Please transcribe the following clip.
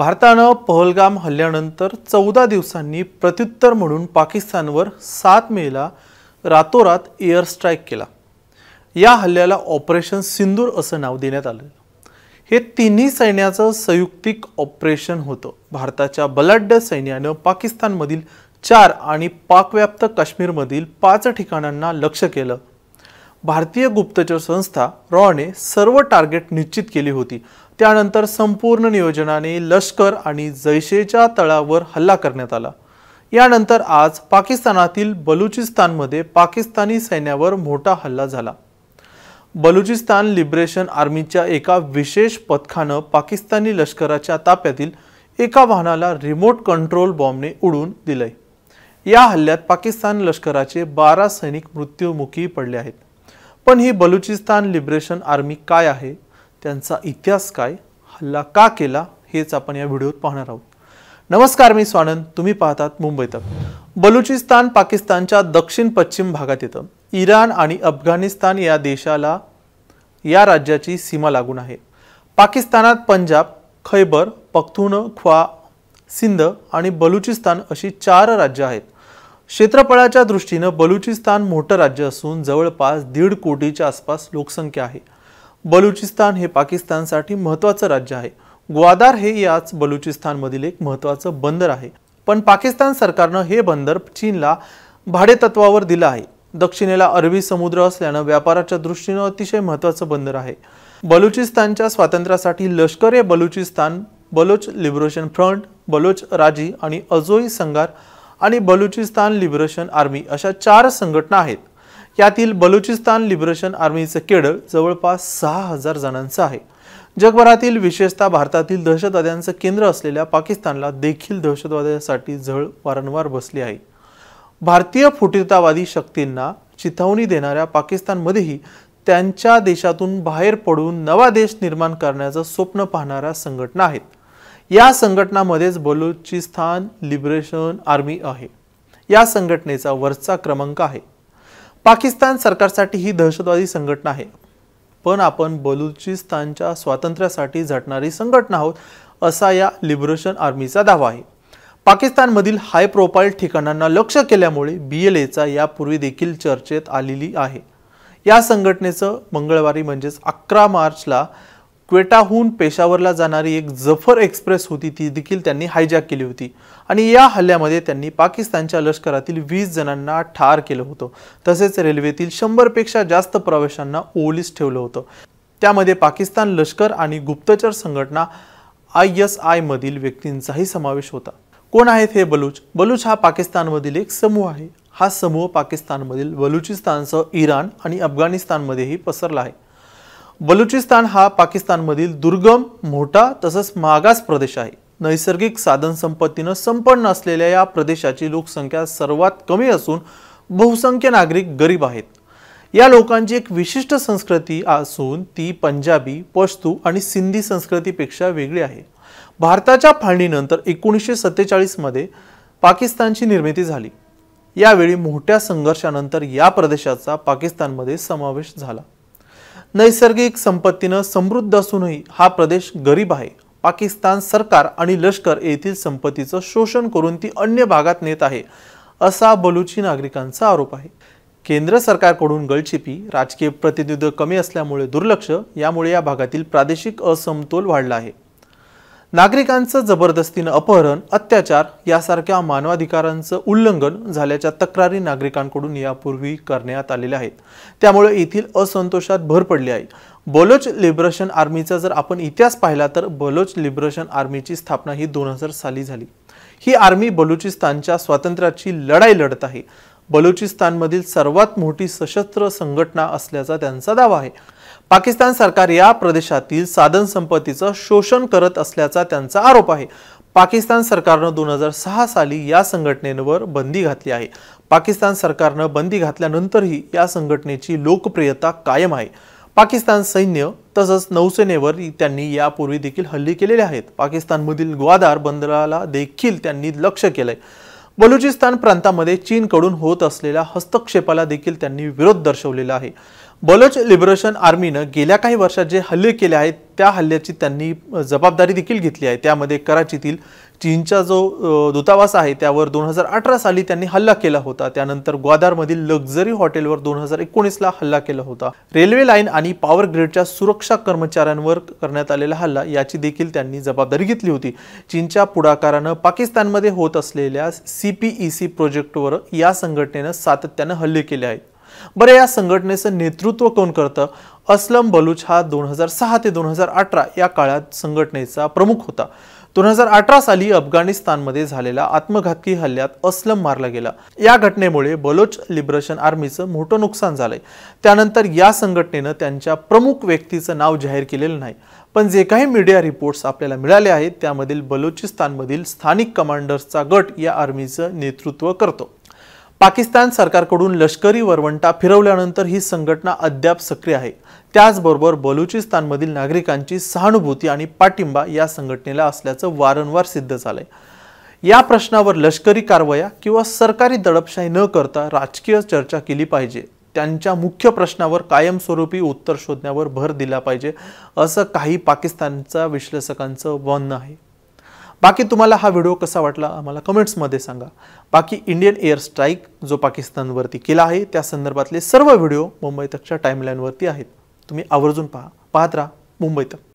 भारतानं पहलगाम हल्ल्यानंतर 14 दिवसांनी प्रत्युत्तर म्हणून पाकिस्तानवर 7 मेला रातोरात एअर स्ट्राईक केला। या हल्ल्याला ऑपरेशन सिंदूर असं नाव देण्यात आलं। हे तिन्ही सैन्याचं संयुक्तिक ऑपरेशन होतं। भारताच्या बलाढ्य सैन्यानं पाकिस्तानमधील 4 आणि पाकव्याप्त काश्मीरमधील 5 ठिकाणांना लक्ष्य केलं। भारतीय गुप्तचर संस्था रॉने सर्व टार्गेट निश्चित केली होती। त्यानंतर संपूर्ण नियोजनाने लष्कर आणि जैशेच्या तळावर हल्ला करण्यात आला। यानंतर आज पाकिस्तानातील बलुचिस्तानमध्ये पाकिस्तानी सैन्यावर मोठा हल्ला झाला। बलुचिस्तान लिबरेशन आर्मीच्या एका विशेष पथकानं पाकिस्तानी लष्कराच्या ताफ्यातील एका वाहनाला रिमोट कंट्रोल बॉम्बने उडवून दिलंय। या हल्ल्यात पाकिस्तान लष्कराचे 12 सैनिक मृत्युमुखी पडले आहेत। पण ही बलुचिस्तान लिबरेशन आर्मी काय आहे, त्यांचा इतिहास काय, हल्ला का केला, हेच आपण या व्हिडिओत पाहणार आहोत। नमस्कार, मी स्वानंद, तुम्ही पाहतात मुंबई तक। बलुचिस्तान पाकिस्तानच्या दक्षिण पश्चिम भागात येतं। इराण आणि अफगाणिस्तान या राज्याची सीमा लागून आहे। पाकिस्तानात पंजाब, खैबर पख्तूनख्वा, सिंध आणि बलुचिस्तान अशी 4 राज्ये आहेत। क्षेत्रफळाच्या दृष्टीनं बलुचिस्तान मोठं राज्य असून जवळपास 1.5 कोटीच्या आसपास लोकसंख्या आहे। बलुचिस्तान हे पाकिस्तानसाठी महत्त्वाचं राज्य आहे। ग्वादार हे याच बलुचिस्तानमधील एक महत्त्वाचं बंदर आहे। पण पाकिस्तान सरकारनं हे बंदर चीनला भाडेतत्वावर दिलं आहे। दक्षिणेला अरबी समुद्र असल्यानं व्यापाराच्या दृष्टीनं अतिशय महत्त्वाचं बंदर आहे। बलुचिस्तानच्या स्वातंत्र्यासाठी लष्कर-ए-बलुचिस्तान, बलोच लिबरेशन फ्रंट, बलोच राजी आणि अजोई संघार आणि बलुचिस्तान लिबरेशन आर्मी अशा 4 संघटना आहेत। यातील बलुचिस्तान लिबरेशन आर्मीचं केडर जवळपास 6000 जणांचं आहे। जगभरातील विशेषतः भारतातील दहशतवाद्यांचं केंद्र असलेल्या पाकिस्तानला देखील दहशतवादासाठी झळ वारंवार बसली आहे। भारतीय फुटीरतावादी शक्तींना चिथावणी देणाऱ्या पाकिस्तानमध्येही त्यांच्या देशातून बाहेर पडून नवा देश निर्माण करण्याचं स्वप्न पाहणाऱ्या संघटना आहेत। या संघटनामध्येच बलुचिस्तान लिबरेशन आर्मी आहे। या संघटनेचा वरचा क्रमांक आहे। पाकिस्तान सरकारसाठी ही दहशतवादी संघटना आहे, पण आपण बलुचिस्तानच्या स्वातंत्र्यासाठी झटणारी संघटना आहोत असा या लिबरेशन आर्मीचा दावा आहे। पाकिस्तानमधील हाय प्रोफाईल ठिकाणांना लक्ष्य केल्यामुळे BLAचा यापूर्वी देखील चर्चेत आलेली आहे। या संघटनेचं मंगळवारी म्हणजेच 11 मार्चला क्वेटाहून पेशावरला जाणारी एक जफर एक्सप्रेस होती, ती देखील त्यांनी हायजॅक केली होती आणि या हल्ल्यामध्ये त्यांनी पाकिस्तानच्या लष्करातील 20 जणांना ठार केलं होतं। तसेच रेल्वेतील 100 पेक्षा जास्त प्रवाशांना ओलीस ठेवलं होतं। त्यामध्ये पाकिस्तान लष्कर आणि गुप्तचर संघटना ISI मधील व्यक्तींचाही समावेश होता। कोण आहेत हे बलूच? बलूच हा पाकिस्तानमधील एक समूह आहे। हा समूह पाकिस्तानमधील बलुचिस्तानसह इराण आणि अफगाणिस्तानमध्येही पसरला आहे। बलुचिस्तान हा पाकिस्तानमधील दुर्गम, मोठा तसंच मागास प्रदेश आहे। नैसर्गिक साधनसंपत्तीनं संपन्न असलेल्या या प्रदेशाची लोकसंख्या सर्वात कमी असून बहुसंख्य नागरिक गरीब आहेत। या लोकांची एक विशिष्ट संस्कृती असून ती पंजाबी, पश्तू आणि सिंधी संस्कृतीपेक्षा वेगळी आहे। भारताच्या फाळणीनंतर 1947 मध्ये पाकिस्तानची निर्मिती झाली। यावेळी मोठ्या संघर्षानंतर या प्रदेशाचा पाकिस्तानमध्ये समावेश झाला। नैसर्गिक संपत्तीनं समृद्ध असूनही हा प्रदेश गरीब आहे। पाकिस्तान सरकार आणि लष्कर येथील संपत्तीचं शोषण करून ती अन्य भागात नेत आहे असा बलुची नागरिकांचा आरोप आहे। केंद्र सरकारकडून गळचिपी, राजकीय प्रतिनिधित्व कमी असल्यामुळे दुर्लक्ष, यामुळे या भागातील प्रादेशिक असमतोल वाढला आहे। नागरिकांचं जबरदस्तीनं अपहरण, अत्याचार यासारख्या मानवाधिकारांचं उल्लंघन झाल्याच्या तक्रारी नागरिकांकडून यापूर्वी करण्यात आलेल्या आहेत। त्यामुळे येथील असंतोषात भर पडली आहे। बलोच लिबरेशन आर्मीचा जर आपण इतिहास पाहिला तर बलोच लिबरेशन आर्मीची स्थापना ही 2000 साली झाली। ही आर्मी बलुचिस्तानच्या स्वातंत्र्याची लढाई लढत आहे। बलुचिस्तानमधील सर्वात मोठी सशस्त्र संघटना असल्याचा त्यांचा दावा आहे। पाकिस्तान सरकार या प्रदेशातील साधनसंपत्तीचं शोषण करत असल्याचा त्यांचा आरोप आहे। पाकिस्तान सरकारनं 2006 साली या संघटनेवर बंदी घातली आहे। पाकिस्तान सरकारनं बंदी घातल्यानंतरही या संघटनेची लोकप्रियता कायम आहे। पाकिस्तान सैन्य तसंच नौसेनेवर त्यांनी यापूर्वी देखील हल्ले केलेले आहेत। पाकिस्तानमधील ग्वादार बंदराला देखील त्यांनी लक्ष्य केलंय। बलुचिस्तान प्रांतामध्ये चीनकडून होत असलेल्या हस्तक्षेपाला देखील त्यांनी विरोध दर्शवलेला आहे। बलोच लिबरेशन आर्मीनं गेल्या काही वर्षात जे हल्ले केले आहेत त्या हल्ल्याची त्यांनी जबाबदारी देखील घेतली आहे। त्यामध्ये कराचीतील चीनचा जो दूतावास आहे त्यावर 2018 साली त्यांनी हल्ला केला होता। त्यानंतर ग्वादारमधील लक्झरी हॉटेलवर 2019ला हल्ला केला होता। रेल्वे लाईन आणि पॉवर ग्रिडच्या सुरक्षा कर्मचाऱ्यांवर करण्यात आलेला हल्ला याची देखील त्यांनी जबाबदारी घेतली होती। चीनच्या पुढाकारानं पाकिस्तानमध्ये होत असलेल्या CPEC प्रोजेक्टवर या संघटनेनं सातत्यानं हल्ले केले आहेत। बरे, या संघटनेचं नेतृत्व कोण करतं? असलम बलूच हा 2006 ते 2018 या काळात संघटनेचा प्रमुख होता। 2018 साली अफगाणिस्तानमध्ये झालेल्या आत्मघातकी हल्ल्यात असलम मारला गेला। या घटनेमुळे बलोच लिबरेशन आर्मीचं मोठं नुकसान झालंय। त्यानंतर या संघटनेनं त्यांच्या प्रमुख व्यक्तीचं नाव जाहीर केलेलं नाही, पण जे काही मीडिया रिपोर्ट्स आपल्याला मिळाले आहेत त्यामधील बलुचिस्तानमधील स्थानिक कमांडर्सचा गट या आर्मीचं नेतृत्व करतो। पाकिस्तान सरकारकडून लष्करी वरवंटा फिरवल्यानंतर ही संघटना अद्याप सक्रिय आहे। त्याचबरोबर बलुचिस्तानमधील नागरिकांची सहानुभूती आणि पाठिंबा या संघटनेला असल्याचं वारंवार सिद्ध झालंय। या प्रश्नावर लष्करी कारवाया किंवा सरकारी दडपशाही न करता राजकीय चर्चा केली पाहिजे। त्यांच्या मुख्य प्रश्नावर कायमस्वरूपी उत्तर शोधण्यावर भर दिला पाहिजे, असं काही पाकिस्तानच्या विश्लेषकांचं म्हणणं आहे। बाकी तुम्हाला हा व्हिडिओ कसा वाटला आम्हाला कमेंट्समध्ये सांगा। बाकी इंडियन एअर स्ट्राईक जो पाकिस्तानवरती केला आहे त्या संदर्भातले सर्व व्हिडिओ मुंबई तकच्या टाइमलाईनवरती आहेत, तुम्ही आवर्जून पाहत राहा मुंबई तक।